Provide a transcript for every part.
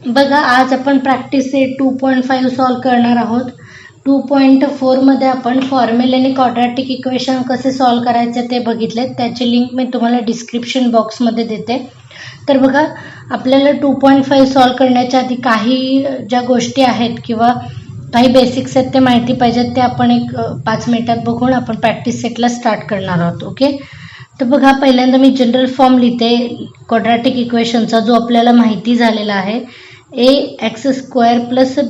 बघा, आज आपण प्रॅक्टिस सेट 2.5 सॉल्व करणार आहोत. 2.4 मध्ये आपण फॉर्म्युल्याने क्वाड्रॅटिक इक्वेशन कसे सॉल्व करायचे ते बघितले. त्याची लिंक मी तुम्हाला डिस्क्रिप्शन बॉक्समध्ये देते. तर बघा, आपल्याला 2.5 सॉल्व करण्याच्या आधी काही ज्या गोष्टी आहेत किंवा काही बेसिक्स आहेत ते माहिती पाहिजेत, ते आपण एक 5 मिनिटात बघून आपण प्रॅक्टिस सेटला स्टार्ट करणार आहोत. ओके, तर बघा, पहिल्यांदा मी जनरल फॉर्म लिहिते क्वाड्रॅटिक इक्वेशनचा, जो आपल्याला माहिती झालेला आहे. ax² +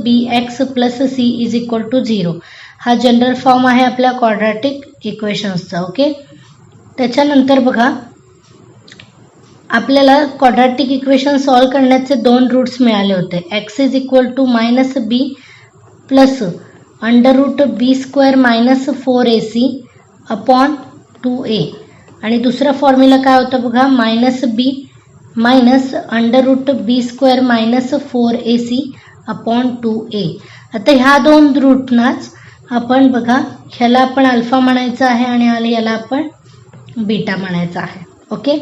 bx + c = 0 हा जनरल फॉर्म आहे आपल्या क्वाड्रॅटिक इक्वेशन्सचा. ओके, त्याच्यानंतर बघा, आपल्याला क्वाड्रॅटिक इक्वेशन सॉल्व करण्याचे 2 रूट्स मिळाले होते. x = -b + √b² - 4ac upon 2a. आणि दुसरा फॉर्म्युला काय होता बघा, -b - √b² - 4ac upon 2a. आता ह्या 2 रूटनाच आपण बघा, ह्याला आपण अल्फा म्हणायचं आहे आणि याला आपण बीटा म्हणायचं आहे. ओके,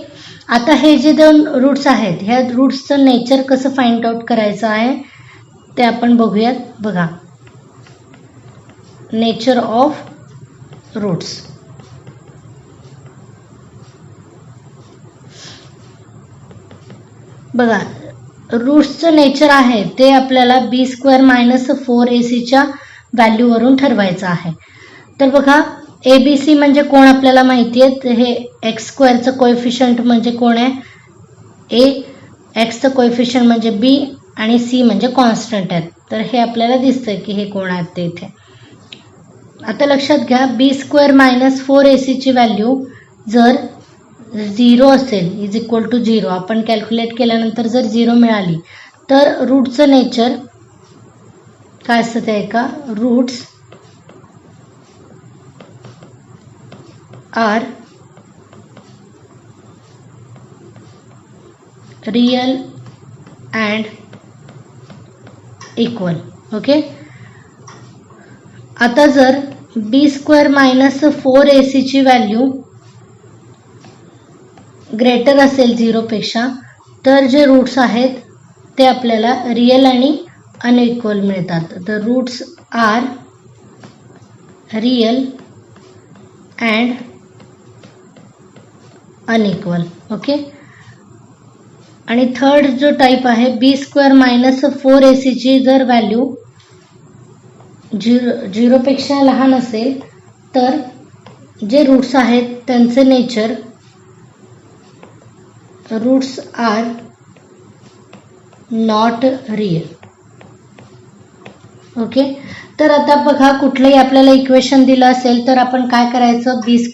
आता हे जे 2 रूट्स आहेत, ह्या रूट्सचं नेचर कसं फाइंड आउट करायचं आहे ते आपण बघूयात. बघा, नेचर ऑफ रूट्स. बघा, रूट्सचं नेचर आहे ते आपल्याला b² - 4ac व्हॅल्यूवरून ठरवायचं आहे. तर बघा, abc म्हणजे कोण आपल्याला माहिती आहे. हे x² कोएफिशियंट म्हणजे कोण आहे, a, x कोएफिशियंट म्हणजे b आणि c म्हणजे कॉन्स्टंट आहेत. तर हे आपल्याला दिसतंय की हे कोण आहेत ते इथे. आता लक्षात घ्या, b² - 4ac ची व्हॅल्यू जर 0 असेल =0, आपण कॅल्क्युलेट केल्यानंतर जर 0 मिळाली तर रूटचं नेचर काय असतं ते का, roots are real and equal. Okay, आता जर b² - 4ac ची व्हॅल्यू ग्रेटर असेल 0 पेक्षा, तर जे रूट्स आहेत ते आपल्याला रियल आणि अनइक्वल मिळतात. तर roots are real and unequal. Okay, आणि थर्ड जो टाइप आहे, b² - 4ac ची जर व्हॅल्यू 0 पेक्षा लहान असेल तर जे रूट्स आहेत त्यांचे nature roots are not real. Okay, तर आता बघा, कुठलंही आपल्याला इक्वेशन दिलं असेल तर आपण काय करायचं, b² -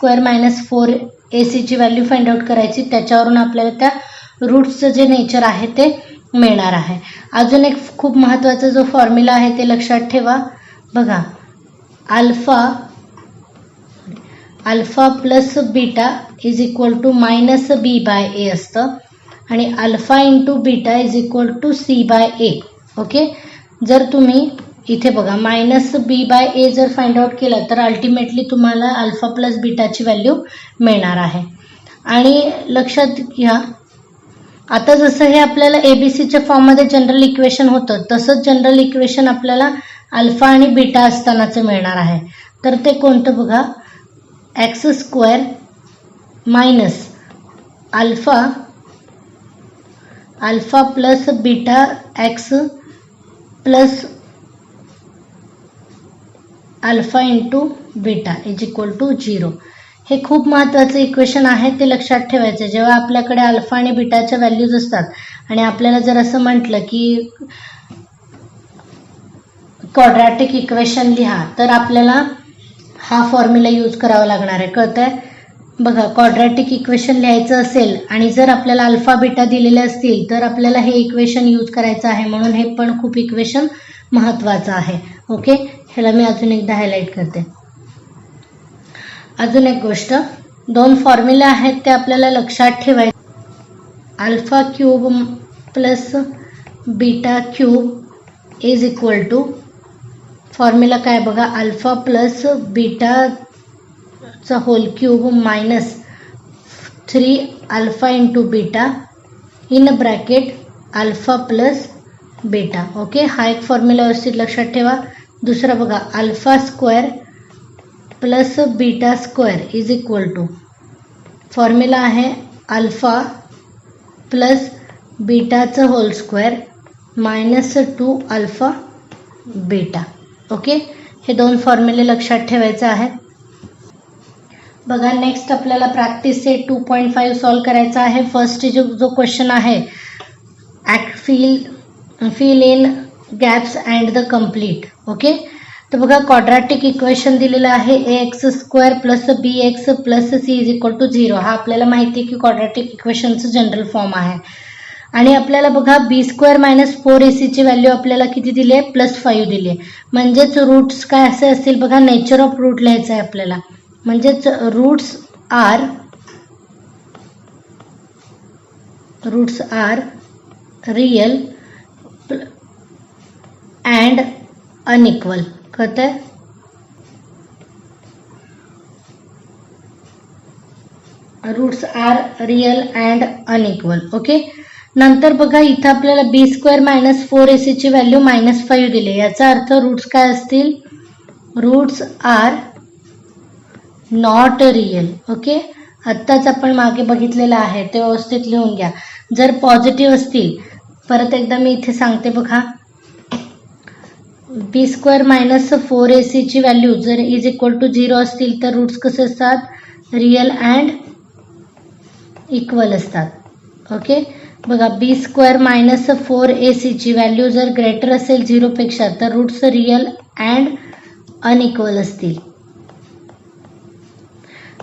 4ac ची व्हॅल्यू फाइंड आउट करायची. त्याच्यावरून आपल्याला त्या रूट्सचं जे नेचर आहे ते मिळणार आहे. अजून एक खूप महत्त्वाचा जो फॉर्म्युला आहे ते लक्षात ठेवा. बघा, अल्फा प्लस बीटा = -b/a असतं आणि अल्फा × बीटा = c/a. ओके, जर तुम्ही इथे बघा -b/a जर फाइंड आउट केलं तर अल्टिमेटली तुम्हाला अल्फा प्लस बीटाची व्हॅल्यू मिळणार आहे. आणि लक्षात घ्या, आता जसं हे आपल्याला एबीसीच्या फॉर्ममध्ये जनरल इक्वेशन होतं, तसंच जनरल इक्वेशन आपल्याला अल्फा आणि बीटा असतानाच मिळणार आहे. तर ते कोणतं बघा, x² - alpha plus beta x plus alpha × beta = 0. हे खूप महत्त्वाचं इक्वेशन आहे, ते लक्षात ठेवायचं. जेव्हा आपल्याकडे अल्फा आणि बीटाच्या व्हॅल्यूज असतात आणि आपल्याला जर असं म्हटलं की क्वाड्रॅटिक इक्वेशन लिहा, तर आपल्याला हा फॉर्म्युला यूज करावा लागणार आहे. कळतंय? बघा, क्वाड्रॅटिक इक्वेशन लिहायचं असेल आणि जर आपल्याला अल्फा बीटा दिलेले असतील तर आपल्याला हे इक्वेशन यूज करायचं आहे. म्हणून हे पण खूप इक्वेशन महत्त्वाचं आहे. ओके, ह्याला मी अजून एकदा हायलाइट करते. अजून एक गोष्ट, 2 फॉर्म्युले आहेत ते आपल्याला लक्षात ठेवायचे. α³ प्लस β³ = फॉर्म्युला काय बघा, अल्फा प्लस बीटाचा whole cube minus 3 alpha × beta in bracket alpha plus beta. Okay, हा एक फॉर्म्युला व्यवस्थित लक्षात ठेवा. दुसरा बघा, alpha square plus beta square is equal to, formula आहे अल्फा प्लस बीटाचं whole square -2 alpha beta. Okay, हे दोन फॉर्म्युले लक्षात ठेवायचे आहेत. बघा, नेक्स्ट आपल्याला प्रॅक्टिस सेट 2.5 सॉल्व करायचा आहे. फर्स्ट जो क्वेश्चन आहे, fill in gaps and the complete. Okay, तर बघा, क्वाड्रॅटिक इक्वेशन दिलेलं आहे ax² plus bx plus c is equal to 0. हा आपल्याला माहिती आहे की क्वाड्रॅटिक इक्वेशनचं जनरल फॉर्म आहे. आणि आपल्याला बघा b² - 4ac ची व्हॅल्यू आपल्याला किती दिली आहे, +5 दिली आहे. म्हणजेच रूट्स काय असे असतील बघा, नेचर ऑफ रूट लिहायचं आहे आपल्याला. म्हणजेच roots are real and unequal. कळतंय? Roots are real and unequal. Okay, नंतर बघा, इथं आपल्याला b² - 4ac ची व्हॅल्यू -5 दिली. याचा अर्थ रूट्स काय असतील, roots are not real. Okay, आत्ताच आपण मागे बघितलेलं आहे ते व्यवस्थित लिहून घ्या. जर पॉझिटिव्ह असतील, परत एकदा मी इथे सांगते बघा, b² - 4ac ची व्हॅल्यू जर इज इक्वल टू 0 असतील तर रूट्स कसे असतात, रियल अँड इक्वल असतात. ओके, बघा, b² - 4ac ची व्हॅल्यू जर ग्रेटर असेल 0 पेक्षा तर रूट्स रियल अँड अनइक्वल असतील.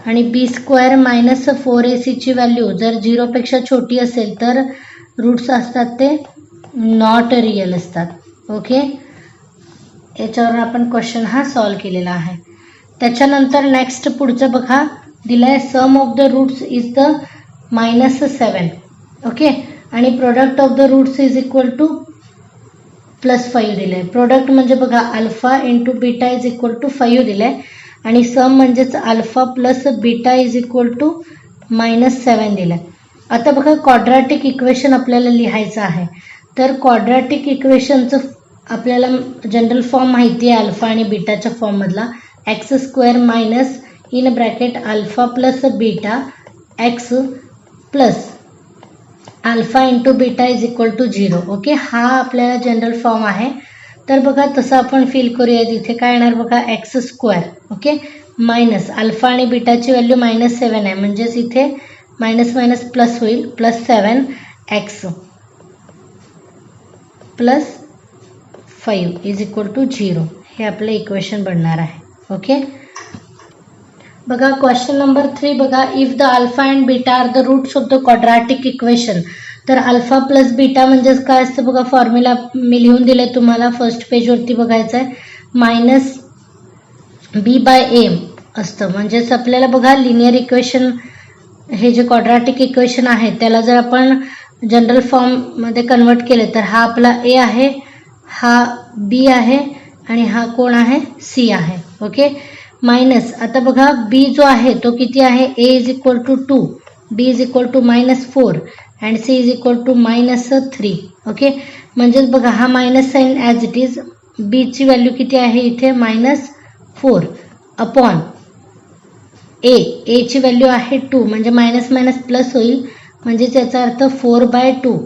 आणि b² - 4ac ची व्हॅल्यू जर 0 पेक्षा छोटी असेल तर रूट्स असतात ते नॉट रियल असतात. ओके, याच्यावर आपण क्वेश्चन हा सॉल्व केलेला आहे. त्याच्यानंतर नेक्स्ट पुढचं बघा, दिलाय sum of the roots is the -7. Okay, आणि product of the roots is equal to +5 दिलंय. प्रोडक्ट म्हणजे बघा, alpha into beta is equal to 5 दिलंय. आणि सम म्हणजेच alpha plus beta is equal to -7 दिलंय. आता बघा, क्वाड्रॅटिक इक्वेशन आपल्याला लिहायचं आहे. तर क्वाड्रॅटिक इक्वेशनचं आपल्याला जनरल फॉर्म माहिती आहे अल्फा आणि बीटाच्या फॉर्ममधला, x² in bracket alpha plus beta x plus alpha into beta is equal to 0. Okay, हा आपल्याला जनरल फॉर्म आहे. तर बघा, तसं आपण फिल करूया. इथे काय येणार बघा, x². ओके, मायनस अल्फा आणि बीटाची व्हॅल्यू -7 आहे. म्हणजेच इथे मायनस प्लस होईल, +7x plus 5 is equal to 0. हे आपलं इक्वेशन बनणार आहे. ओके, बघा, क्वेश्चन नंबर 3 बघा, if the alpha and beta are the roots of the quadratic equation. तर अल्फा प्लस बीटा म्हणजेच काय असतं बघा, फॉर्म्युला मी लिहून दिले तुम्हाला, फर्स्ट पेजवरती बघायचं आहे. -b/a असतं. म्हणजेच आपल्याला बघा, लिनियर इक्वेशन हे जे क्वाड्रॅटिक इक्वेशन आहे त्याला जर आपण जनरल फॉर्ममध्ये कन्वर्ट केले तर हा आपला a आहे, हा b आहे आणि हा कोण आहे, c आहे. ओके, मायनस आता बघा, b जो आहे तो किती आहे, a is equal to 2, b is equal to -4 and c is equal to -3. Okay, म्हणजेच बघा, हा minus sign as it is, b ची व्हॅल्यू किती आहे इथे -4 अपॉन a ची व्हॅल्यू आहे 2, म्हणजे मायनस प्लस होईल. म्हणजेच याचा अर्थ 4/2,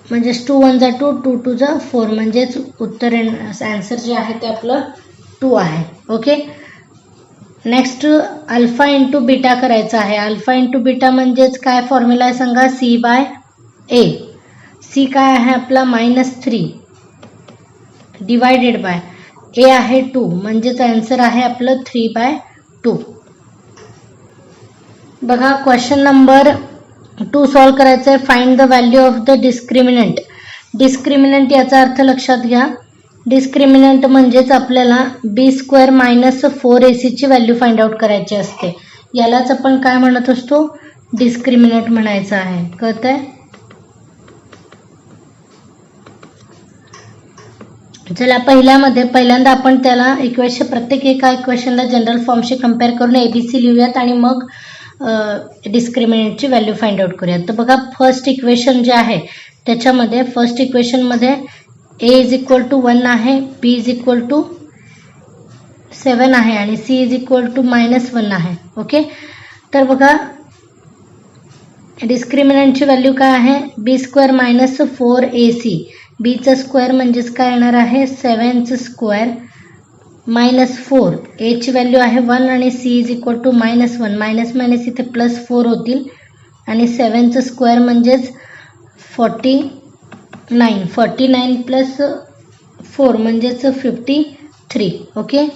म्हणजेच 2 1 जा 2, 2 2 जा 4, म्हणजेच उत्तर आन्सर जे आहे ते आपलं 2 आहे. Okay, next alpha into beta करायचं आहे. अल्फा इंटू बीटा म्हणजेच काय फॉर्म्युला आहे सांगा, c/a. c काय आहे आपला -3 डिवायडेड बाय a आहे 2, म्हणजेच आन्सर आहे आपलं 3/2. बघा, क्वेश्चन नंबर 2 सॉल्व करायचं आहे. Find the value of the discriminant. Discriminant याचा अर्थ लक्षात घ्या. डिस्क्रिमिनंट म्हणजेच आपल्याला b² - 4ac ची व्हॅल्यू फाइंड आउट करायची असते. यालाच आपण काय म्हणत असतो, डिस्क्रिमिनंट म्हणायचं आहे. कळतंय? चला, पहिल्यांदा आपण त्याला इक्वेशन, प्रत्येक एका इक्वेशनला जनरल फॉर्मशी कम्पेअर करून ABC लिहूयात आणि मग डिस्क्रिमिनंटची व्हॅल्यू फाइंड आउट करूयात. तर बघा, फर्स्ट इक्वेशन जे आहे त्याच्यामध्ये फर्स्ट इक्वेशनमध्ये a इज इक्वल टू 1 आहे, b इज इक्वल टू 7 आहे आणि c इज इक्वल टू -1 आहे. ओके, तर बघा डिस्क्रिमिनंटची व्हॅल्यू काय आहे, b² - 4ac. बीचा स्क्वेअर म्हणजेच काय येणार आहे 7चा स्क्वेअर -4. a ची व्हॅल्यू आहे 1 आणि c is equal to -1. Minus minus इथे +4 होतील आणि 7चा स्क्वेअर म्हणजेच 49. 49 + 4 म्हणजेच 53. ओके,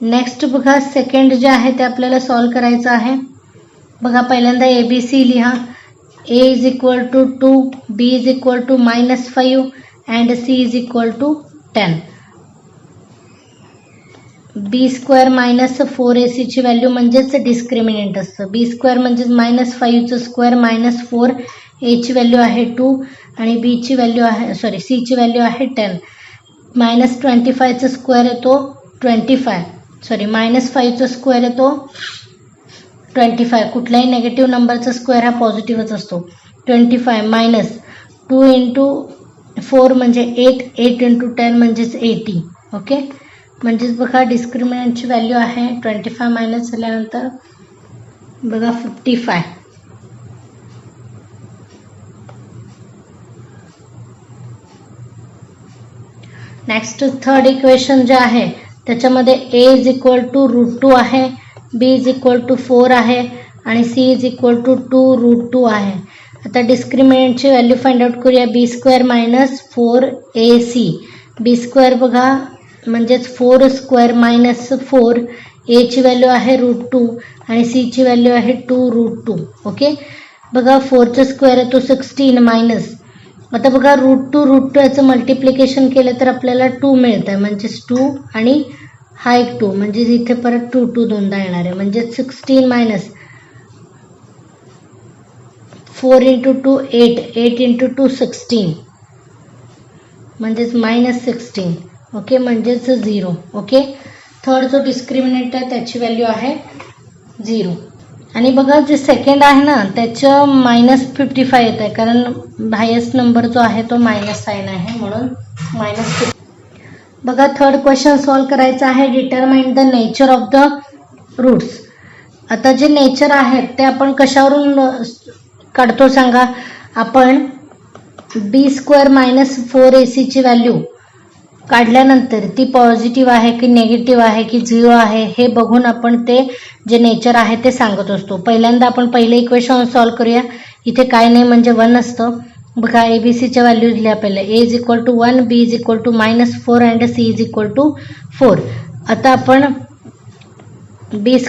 नेक्स्ट बघा सेकंड जे आहे ते आपल्याला सॉल्व करायचं आहे. बघा पहिल्यांदा ABC लिहा. a is equal to 2, b is equal to -5 and c is equal to 10. b² - 4ac ची व्हॅल्यू म्हणजेच डिस्क्रिमिनंट असतं. b² म्हणजेच -5चं स्क्वेअर -4. a ची व्हॅल्यू आहे 2 आणि b ची व्हॅल्यू आहे c ची व्हॅल्यू आहे 10. -25चा स्क्वेअर येतो 25. -5चा स्क्वेअर येतो 25. कुठल्याही नेगेटिव्ह नंबरचा स्क्वेअर हा पॉझिटिव्हच असतो. 25 - 2 × 4 म्हणजे 8. 8 × 10 म्हणजेच 80. ओके, म्हणजेच बघा डिस्क्रिमिनंटची व्हॅल्यू आहे 25 मायनस झाल्यानंतर बघा 55. नेक्स्ट थर्ड इक्वेशन जे आहे त्याच्यामध्ये a इज इक्वल टू √2 आहे, b इज इक्वल टू 4 आहे आणि c इज इक्वल टू 2√2 आहे. आता डिस्क्रिमिनंटची व्हॅल्यू फाइंड आउट करूया. b² - 4ac. b² बघा म्हणजेच 4² - 4. a ची व्हॅल्यू आहे √2 आणि c ची व्हॅल्यू आहे 2√2. ओके, बघा 4चा स्क्वेअर येतो 16 मायनस. आता बघा √2 याचं मल्टिप्लिकेशन केलं तर आपल्याला 2 मिळतं आहे, म्हणजेच 2 आणि हा एक 2 म्हणजे इथे परत 2 दोनदा येणार आहे. म्हणजे 16 मायनस 4 × 2 8. 8 × 2 16 म्हणजेच -16. ओके, म्हणजेच 0. ओके, थर्ड जो डिस्क्रिमिनंट आहे त्याची व्हॅल्यू आहे 0. आणि बघा जे सेकंड आहे ना त्याचं -55 येत आहे, कारण हायेस्ट नंबर जो आहे तो मायनस साइन आहे म्हणून -50. बघा थर्ड क्वेश्चन सॉल्व करायचा आहे. Determine the nature of the roots. आता जे नेचर आहेत ते आपण कशावरून काढतो सांगा. आपण b² - 4ac ची व्हॅल्यू काढल्यानंतर ती पॉझिटिव्ह आहे की निगेटिव्ह आहे की 0 आहे हे बघून आपण ते जे नेचर आहे ते सांगत असतो. पहिल्यांदा आपण पहिले इक्वेशन सॉल्व करूया. इथे काय नाही म्हणजे 1 असतं. बघा ABCच्या व्हॅल्यूज लिहा पहिले. a is equal to 1, b is equal to -4 and c is equal to 4. आता आपण b² -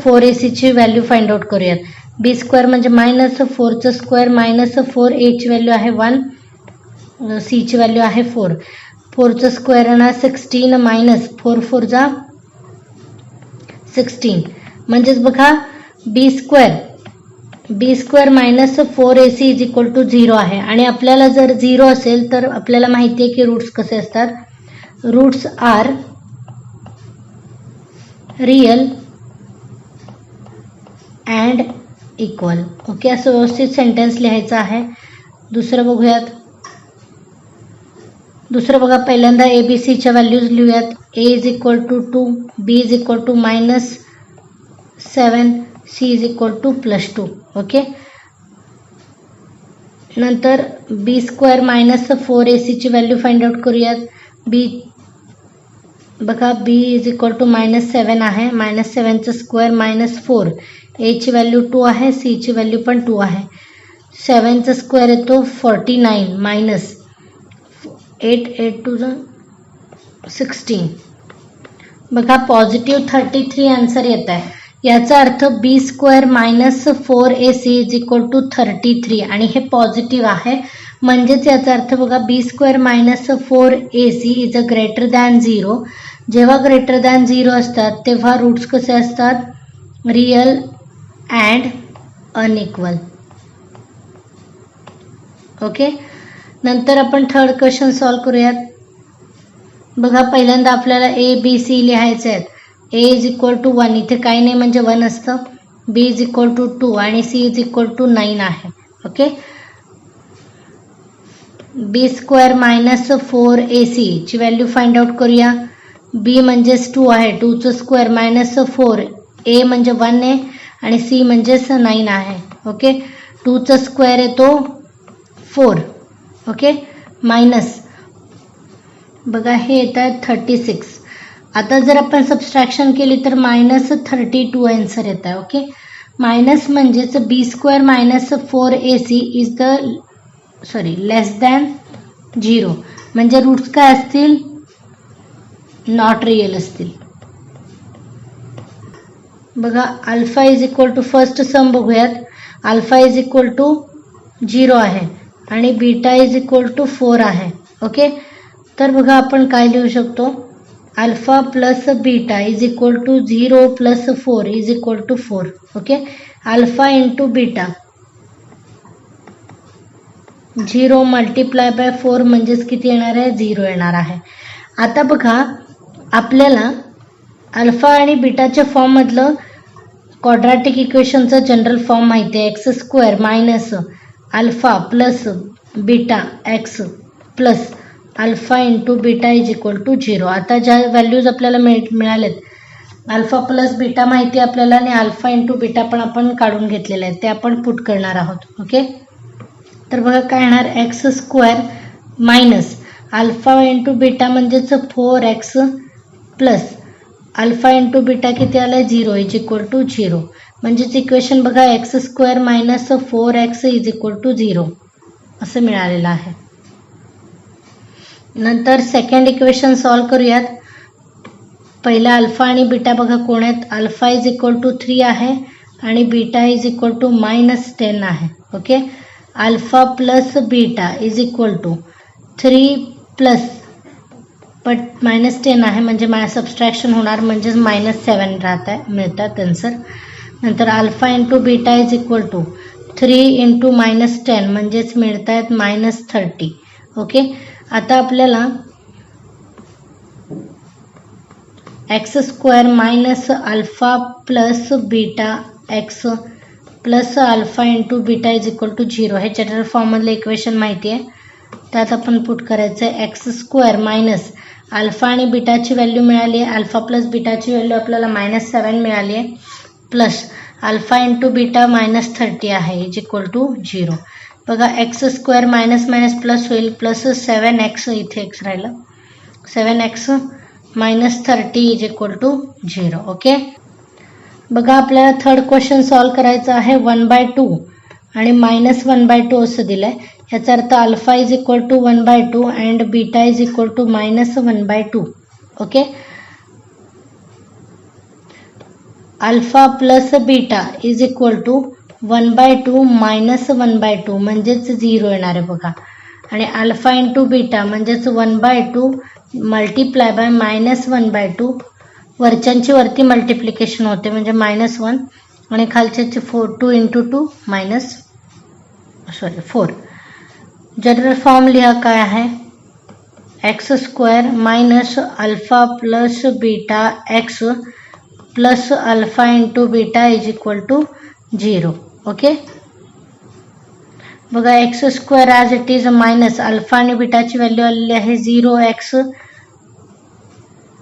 4ac ची व्हॅल्यू फाइंड आउट करूयात. b² म्हणजे -4चा स्क्वेअर -4. a ची व्हॅल्यू आहे 1, c ची व्हॅल्यू आहे 4. 4चा स्क्वेअर येणार 16 मायनस 4 4 जा 16. म्हणजेच बघा b² - 4ac is equal to 0 आहे. आणि आपल्याला जर 0 असेल तर आपल्याला माहिती आहे की रूट्स कसे असतात. Roots are real and equal. Okay, असं व्यवस्थित सेंटेन्स लिहायचं आहे. दुसरं बघूयात. दुसरं बघा पहिल्यांदा ABCच्या व्हॅल्यूज लिहूयात. a is equal to 2, b is equal to -7, c is equal to +2. Okay, नंतर b² - 4ac ची व्हॅल्यू फाइंड आउट करूयात. बघा b इज इक्वल टू -7 आहे. -7चा स्क्वेअर -4. a ची व्हॅल्यू 2 आहे, c ची व्हॅल्यू पण 2 आहे. 7चा स्क्वेअर येतो 49 मायनस 8 8 2 16. बघा पॉझिटिव्ह 33 आन्सर येत आहे. याचा अर्थ b² - 4ac is equal to 33 आणि हे पॉझिटिव्ह आहे. म्हणजेच याचा अर्थ बघा b² - 4ac is a greater than 0. जेव्हा ग्रेटर दॅन 0 असतात तेव्हा रूट्स कसे असतात, रियल अँड अनइक्वल. ओके, नंतर आपण थर्ड क्वेश्चन सॉल्व करूयात. बघा पहिल्यांदा आपल्याला ABC लिहायचे आहेत. a is equal to 1. इथे काही नाही म्हणजे 1 असतं. बी इज इक्वल टू 2 आणि सी इज इक्वल टू 9 आहे. ओके. बी स्क्वेअर मायनस 4ac ची व्हॅल्यू फाइंड आउट करूया. बी म्हणजेच 2 आहे, 2चं स्क्वेअर मायनस 4, ए म्हणजे 1 आहे आणि सी म्हणजेच 9 आहे. ओके. 2चं स्क्वेअर येतो 4. ओके. मायनस बघा हे येत आहे 36. आता जर आपण सबस्ट्रॅक्शन केली तर मायनस 32 आन्सर येत आहे. ओके. मायनस म्हणजेच B square minus 4ac is the less than 0. म्हणजे रूट्स काय असतील, नॉट रिअल असतील. बघा alpha is equal to first sum बघूयात. अल्फा इज इक्वल टू 0 आहे आणि बीटा इज इक्वल टू 4 आहे. ओके. तर बघा आपण काय लिहू शकतो, alpha plus beta is equal to 0 plus 4 is equal to 4. Okay. Alpha into beta 0 multiply by 4 म्हणजेच किती येणार आहे, 0 येणार आहे. आता बघा आपल्याला अल्फा आणि बीटाच्या फॉर्ममधलं क्वाड्रॅटिक इक्वेशनचं जनरल फॉर्म माहिती आहे. X square minus alpha plus beta x plus alpha into beta is equal to 0. आता ज्या व्हॅल्यूज आपल्याला मिळालेत, अल्फा प्लस बीटा माहिती आहे आपल्याला आणि अल्फा इंटू बीटा पण आपण काढून घेतलेले आहेत, ते आपण पुट करणार आहोत. ओके. तर बघा काय येणार, x square minus alpha into beta म्हणजेच 4x plus alpha into beta किती आलं, 0 इज इक्वल टू 0. म्हणजेच इक्वेशन बघा x square minus 4x is equal to 0 असं मिळालेलं आहे. नंतर सेकंड इक्वेशन सॉल्व करूयात. पहिला अल्फा आणि बीटा बघा कोण आहेत, अल्फा इज इक्वल टू 3 आहे आणि बीटा इज इक्वल टू -10 आहे. Okay. Alpha plus beta is equal to 3 plus but -10 आहे म्हणजे सबस्ट्रॅक्शन होणार म्हणजेच -7 राहत आहे, मिळतात आन्सर. नंतर alpha into beta is equal to 3 into -10 म्हणजेच मिळत आहेत -30. ओके. आता आपल्याला x square minus alpha plus beta x plus alpha into beta is equal to 0 हे जनरल फॉर्ममधलं इक्वेशन माहिती आहे, त्यात आपण पुट करायचं आहे. एक्स स्क्वेअर मायनस अल्फा आणि बीटाची व्हॅल्यू मिळाली आहे, अल्फा प्लस बीटाची व्हॅल्यू आपल्याला -7 मिळाली आहे प्लस अल्फा इंटू बीटा -30 आहे इज इक्वल टू 0. बघा x square minus minus plus होईल प्लस 7x इथे एक्स राहिलं, 7x minus 30 is equal to 0. Okay. बघा आपल्याला थर्ड क्वेश्चन सॉल्व करायचं आहे. 1/2 आणि -1/2 असं दिलं आहे. याचा अर्थ alpha is equal to 1/2 and beta is equal to -1/2. Okay. Alpha plus beta is equal to 1/2 minus 1/2 म्हणजेच 0 येणार आहे बघा. आणि अल्फा इंटू बीटा म्हणजेच 1/2 मल्टिप्लाय बाय -1/2. वरच्यांची वरती मल्टिप्लिकेशन होते म्हणजे -1 आणि खालच्याची 2 इंटू 2 4. जनरल फॉर्म लिहा काय आहे, x square minus alpha plus beta x plus alpha into beta is equal to 0. Okay. बघा x square as it is minus alpha आणि बीटाची व्हॅल्यू आलेली आहे 0x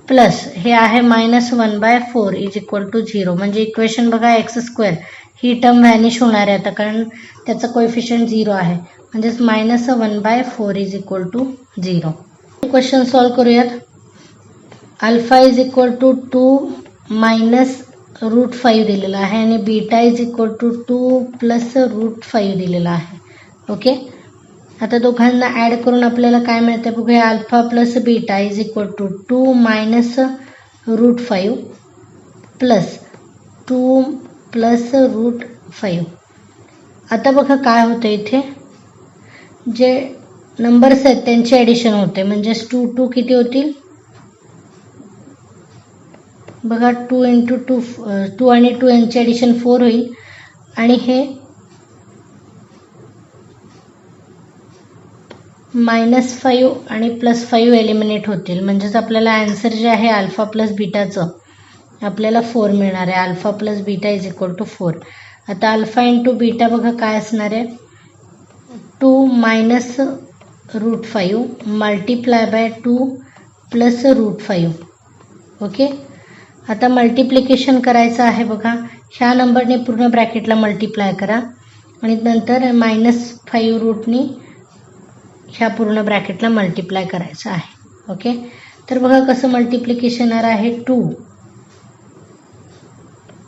प्लस हे आहे -1/4 इज इक्वल टू 0. म्हणजे इक्वेशन बघा एक्स स्क्वेअर ही term vanish होणार आहे आता, कारण त्याचं कोएफिशियंट 0 आहे, म्हणजेच -1/4 is equal to 0. Question solve करूयात. Alpha is equal to 2 minus √5 दिलेला आहे आणि beta is equal to 2 plus √5 दिलेला आहे. ओके. आता दोघांना ॲड करून आपल्याला काय मिळतं बघूया. Alpha plus beta is equal to 2 minus √5 plus 2 plus √5. आता बघा काय होतं इथे, जे नंबर्स आहेत त्यांचे ॲडिशन होते म्हणजेच 2 किती होतील बघा, 2 इंटू 2 आणि 2 यांचे ॲडिशन 4 होईल आणि हे -5 आणि +5 एलिमिनेट होतील. म्हणजेच आपल्याला आन्सर जे आहे अल्फा प्लस बीटाचं आपल्याला 4 मिळणार आहे. Alpha plus beta is equal to 4. आता अल्फा इंटू बीटा बघा काय असणार आहे, 2 minus √5 multiply by 2 plus √5. Okay. आता मल्टिप्लिकेशन करायचं आहे बघा, ह्या नंबरने पूर्ण ब्रॅकेटला मल्टिप्लाय करा आणि नंतर -5 रूटनी ह्या पूर्ण ब्रॅकेटला मल्टिप्लाय करायचं आहे. ओके. तर बघा कसं मल्टिप्लिकेशन येणार आहे, 2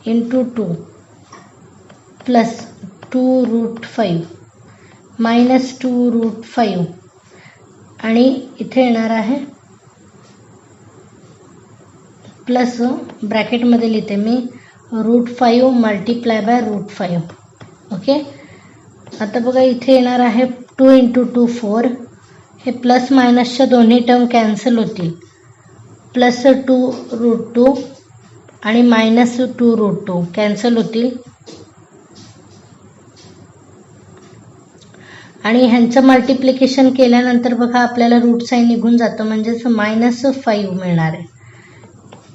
इंटू 2 प्लस 2√5 मायनस 2√5 आणि इथे येणार आहे प्लस ब्रॅकेटमध्ये लिहिते मी √5 मल्टिप्लाय बाय √5. ओके. आता बघा इथे येणार आहे 2 इंटू 2 4. हे प्लस मायनसच्या दोन्ही टर्म कॅन्सल होतील. प्लस 2√2 आणि मायनस 2√2 कॅन्सल होतील आणि ह्यांचं मल्टिप्लिकेशन केल्यानंतर बघा आपल्याला रूट साईन निघून जातं, म्हणजेच -5 मिळणार आहे.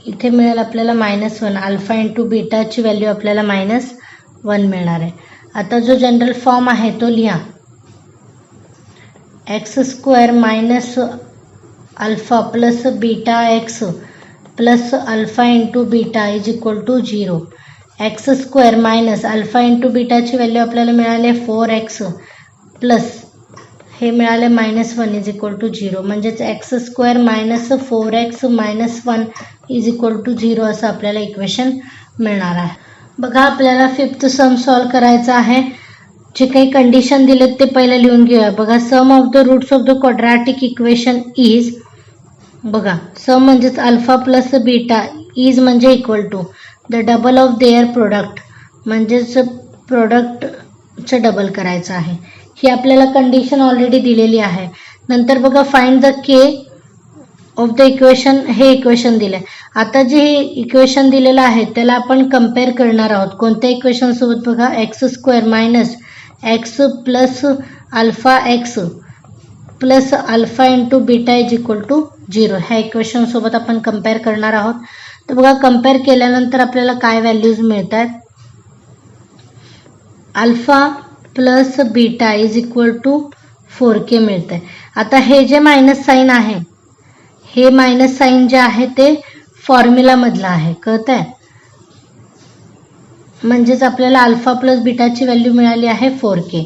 इथे मिळेल आपल्याला -1. अल्फा इंटू बीटाची व्हॅल्यू आपल्याला -1 मिळणार आहे. आता जो जनरल फॉर्म आहे तो लिहा, x² minus alpha plus beta x plus alpha into beta is equal to 0. x² minus alpha into बीटाची व्हॅल्यू आपल्याला मिळाले 4x प्लस हे मिळाले -1 इज इक्वल टू 0. म्हणजेच x² minus 4x minus 1 is equal to 0 असं आपल्याला इक्वेशन मिळणार आहे. बघा आपल्याला 5th सम सॉल्व करायचं आहे. जे काही कंडिशन दिलेत ते पहिलं लिहून घेऊया. बघा sum of the roots of the quadratic equation is, बघा सम म्हणजेच अल्फा प्लस बीटा, इज म्हणजे equal to the double of their product, म्हणजेच प्रोडक्टचं डबल करायचं आहे. ही आपल्याला कंडिशन ऑलरेडी दिलेली आहे. नंतर बघा find the K of the equation, हे इक्वेशन दिले. आता जे इक्वेशन दिलेलं आहे त्याला आपण कम्पेअर करणार आहोत कोणत्या इक्वेशन सोबत, बघा x² minus x plus alpha x plus alpha into beta is equal to 0 ह्या इक्वेशन सोबत आपण कम्पेअर करणार आहोत. तर बघा कम्पेअर केल्यानंतर आपल्याला काय व्हॅल्यूज मिळतात, alpha plus beta is equal to 4k मिळते. आता हे जे मायनस साईन आहे, हे मायनस साईन जे आहे ते फॉर्म्युला मधलं आहे, कळत आहे. म्हणजेच आपल्याला अल्फा प्लस बीटाची व्हॅल्यू मिळाली आहे 4k.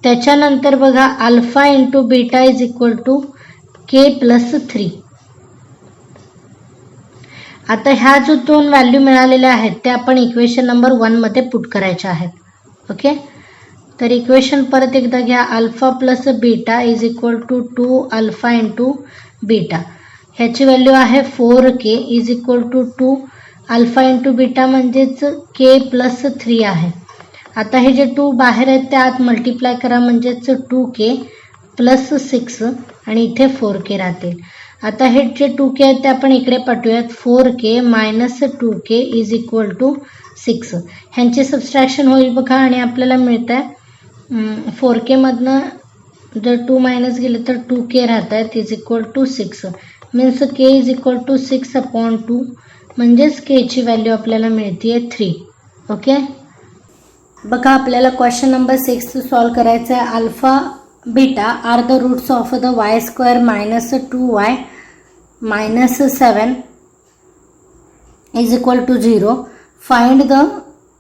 त्याच्यानंतर बघा alpha into beta is equal to k plus 3. आता ह्या जो दोन व्हॅल्यू मिळालेल्या आहेत त्या आपण इक्वेशन नंबर 1 मध्ये पुट करायच्या आहेत. ओके. तर इक्वेशन परत एकदा घ्या, alpha plus beta is equal to 2 alpha into beta. ह्याची व्हॅल्यू आहे 4k is equal to 2 alpha into beta म्हणजेच k प्लस 3 आहे. आता हे जे 2 बाहेर आहेत त्या आत मल्टिप्लाय करा म्हणजेच 2k प्लस 6 आणि इथे 4k राहतील. आता हे जे 2k आहेत ते आपण इकडे पाठवूयात, 4k minus 2k is equal to 6. ह्यांचे सबस्ट्रॅक्शन होईल बघा आणि आपल्याला मिळत आहे 4k मधनं जर 2 मायनस गेले तर 2k राहत आहेत is equal to 6. Means k is equal to 6/2 म्हणजेच k ची व्हॅल्यू आपल्याला मिळते 3. ओके. बघा आपल्याला क्वेश्चन नंबर 6 सॉल्व करायचं आहे. Alpha beta are the roots of the y² minus 2y minus 7 is equal to 0. Find the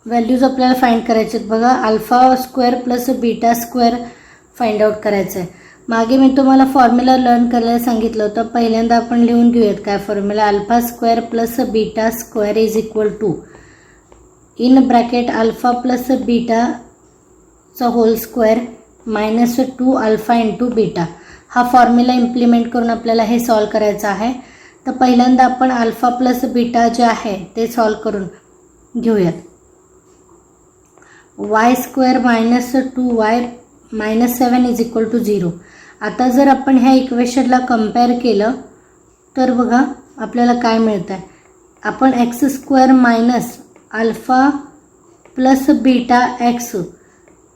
values आपल्याला find करायचे आहेत. बघा alpha square plus beta square find out करायचं आहे. मागे मी तुम्हाला फॉर्म्युला लर्न करायला सांगितलं होतं. पहिल्यांदा आपण लिहून घेऊयात काय formula, alpha square plus beta square is equal to in bracket alpha plus बीटाचा whole square minus 2 alpha into beta. हा फॉर्म्युला इम्प्लिमेंट करून आपल्याला हे सॉल्व करायचं आहे. तर पहिल्यांदा आपण अल्फा प्लस बीटा जे आहे ते सॉल्व करून घेऊयात. y² minus 2y minus 7 is equal to 0. आता जर आपण ह्या इक्वेशनला कम्पेअर केलं तर बघा आपल्याला काय मिळतं आहे, आपण x² minus alpha plus beta x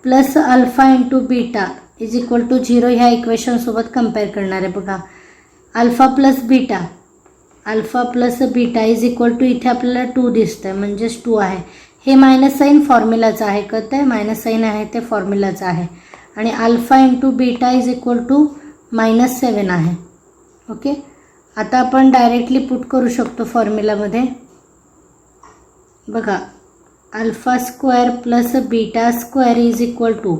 plus alpha into beta is equal to 0 ह्या इक्वेशनसोबत कम्पेअर करणार आहे. बघा alpha plus beta alpha plus beta is equal to इथे आपल्याला 2 दिसतं आहे म्हणजेच 2 आहे. हे मायनस साईन फॉर्म्युलाचं आहे, कळतं आहे मायनस साईन आहे ते फॉर्म्युलाचं आहे. आणि alpha into beta is equal to -7 आहे. ओके, आता आपण डायरेक्टली पुट करू शकतो फॉर्म्युलामध्ये. बघा, alpha square plus beta square is equal to,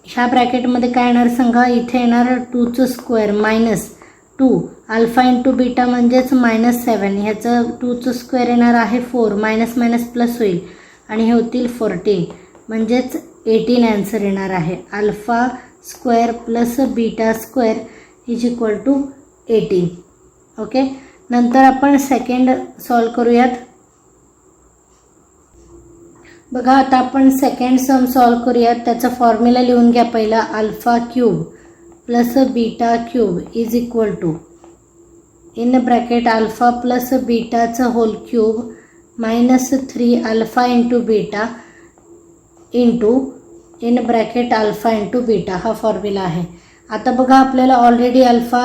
ह्या ब्रॅकेटमध्ये काय येणार सांगा, इथे येणार 2चं स्क्वेअर -2 अल्फा इंटू बीटा म्हणजेच -7, ह्याचं 2चं स्क्वेअर येणार आहे 4, मायनस मायनस प्लस होईल आणि हे होतील 14 म्हणजेच 18 आन्सर येणार आहे. Alpha square plus beta square is equal to 18. Okay, नंतर आपण सेकंड सॉल्व करूयात. बघा, आता आपण सेकंड सम सॉल्व करूयात. त्याचा फॉर्म्युला लिहून घ्या पहिला. Alpha cube plus beta cube is equal to in bracket alpha plus बीटाचं whole cube -3 alpha into beta into in bracket alpha into beta, हा फॉर्म्युला आहे. आता बघा, आपल्याला ऑलरेडी अल्फा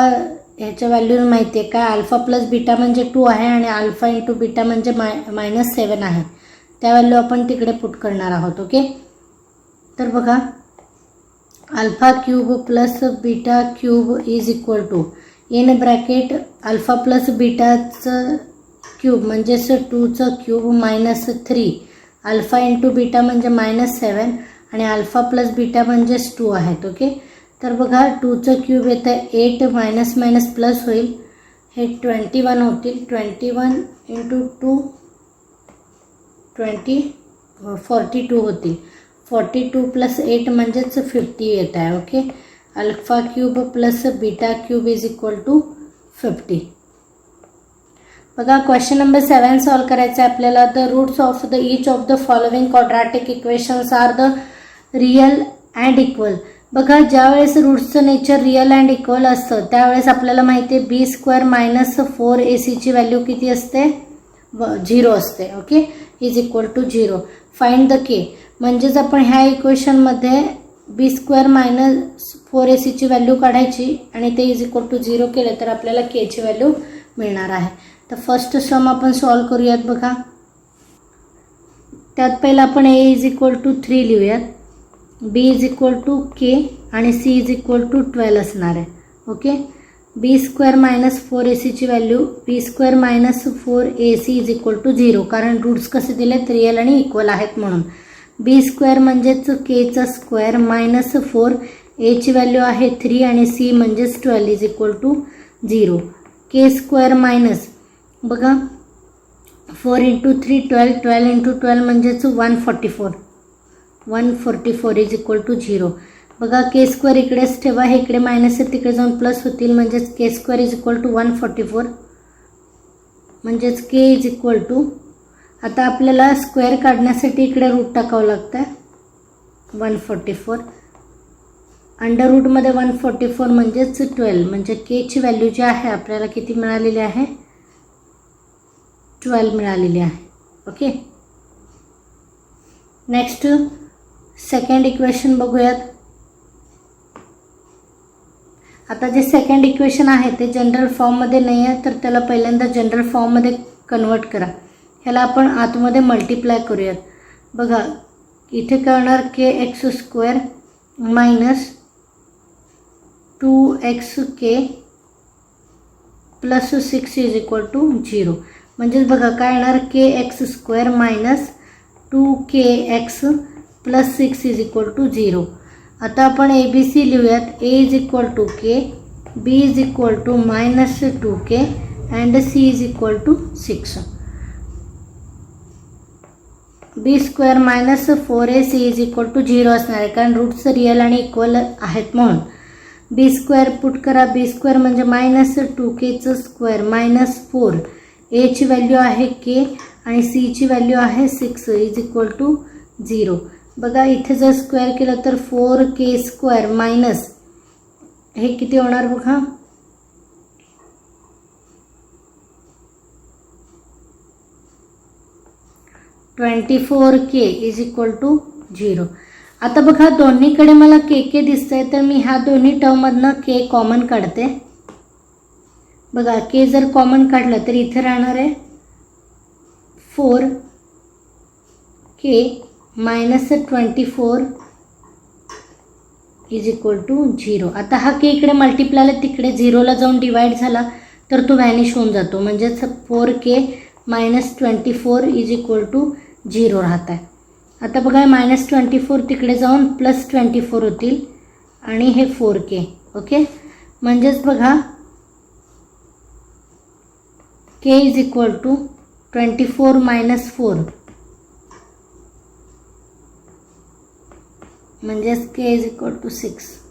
ह्याच्या व्हॅल्यू माहिती आहे. काय, अल्फा प्लस बीटा म्हणजे 2 आहे आणि अल्फा इंटू बीटा म्हणजे -7 आहे. त्या व्हॅल्यू आपण तिकडे पुट करणार आहोत. ओके, तर बघा, alpha cube plus beta cube is equal to in bracket alpha plus बीटाचं क्यूब म्हणजेच 2चं क्यूब -3 अल्फा इंटू बीटा म्हणजे -7 आणि अल्फा प्लस बीटा म्हणजेच 2 आहेत. ओके, तर बघा, 2चं क्यूब येतं 8, मायनस मायनस प्लस होईल, हे 21 होतील. 21 इंटू 2 42 होतील. 42 प्लस 8 म्हणजेच 50 येत आहे. Okay, alpha cube plus beta cube is equal to 50. बघा, क्वेश्चन नंबर 7 सॉल्व करायचं आहे आपल्याला. The roots of the each of the following quadratic equations are the real and equal. बघा, ज्यावेळेस रूट्सचं नेचर रियल अँड इक्वल असतं त्यावेळेस आपल्याला माहिती आहे b² - 4ac व्हॅल्यू किती असते, 0 असते. Okay, is equal to 0. Find the K, म्हणजेच आपण ह्या इक्वेशनमध्ये b² - 4ac व्हॅल्यू काढायची आणि ते इज इक्वल टू 0 केलं तर आपल्याला केची व्हॅल्यू मिळणार आहे. तर फर्स्ट सम आपण सॉल्व करूयात. बघा, त्यात पहिला आपण a इज इक्वल टू 3 लिहूयात, b is equal to k आणि c इज इक्वल टू 12 असणार आहे. Okay, b² - 4ac value b² - 4ac is equal to 0, कारण रूट्स कसे दिलेत, रियल आणि इक्वल आहेत म्हणून. b² म्हणजेच kचा स्क्वेअर -4, a ची व्हॅल्यू आहे 3 आणि c म्हणजेच 12 is equal to 0. k² minus, बघा, 4 इंटू 3 12, 12 इंटू 12 म्हणजेच 144, 144 इज इक्वल टू 0. बघा, k² इकडेच ठेवा, हे इकडे मायनस आहे तिकडे जाऊन प्लस होतील म्हणजेच k² इज इक्वल टू 144 म्हणजेच k इज इक्वल टू, आता आपल्याला स्क्वेअर काढण्यासाठी इकडे रूट टाकावं लागतं आहे, 144 अंडर रूटमध्ये 144 म्हणजेच 12, म्हणजे केची व्हॅल्यू जी आहे आपल्याला किती मिळालेली आहे, 12 मिळालेली आहे. ओके, नेक्स्ट सेकंड इक्वेशन बघूयात. आता जे सेकंड इक्वेशन आहे ते जनरल फॉर्ममध्ये नाही आहे, तर त्याला पहिल्यांदा जनरल फॉर्ममध्ये कन्वर्ट करा. ह्याला आपण आतमध्ये मल्टिप्लाय करूयात. बघा, इथे करणार kx² minus 2xk plus 6 is equal to 0. म्हणजेच बघा काय येणार, kx² minus 2kx plus 6 is equal to 0. आता आपण ABC लिहूयात. a is equal to k, b is equal to minus 2k and c is equal to 6. b² minus 4ac is equal to 0 असणार आहे, कारण रूट्स रिअल आणि equal आहेत म्हणून. b² put करा. b² म्हणजे मायनस 2kचं स्क्वेअर मायनस 4, a ची व्हॅल्यू आहे k आणि c ची व्हॅल्यू आहे 6 इज इक्वल टू 0. बघा, इथे जर स्क्वेअर केलं तर 4k² मायनस हे किती होणार बघा, 24k इज इक्वल टू 0. आता बघा, दोन्हीकडे मला k दिसतंय, तर मी ह्या दोन्ही टर्ममधनं k कॉमन काढते. बघा के जर कॉमन काढलं तर इथे राहणार आहे 4k minus 24 is equal to 0. आता हा के इकडे मल्टिप्लायला तिकडे 0ला जाऊन डिवाइड झाला तर तो व्हॅनिश होऊन जातो. म्हणजेच 4k minus 24 is equal to 0 राहत आहे. आता बघा -24 तिकडे जाऊन +24 होतील आणि हे 4k. ओके, म्हणजेच बघा k is equal to 24 minus 4 म्हणजेच k इज इक्वल टू 6.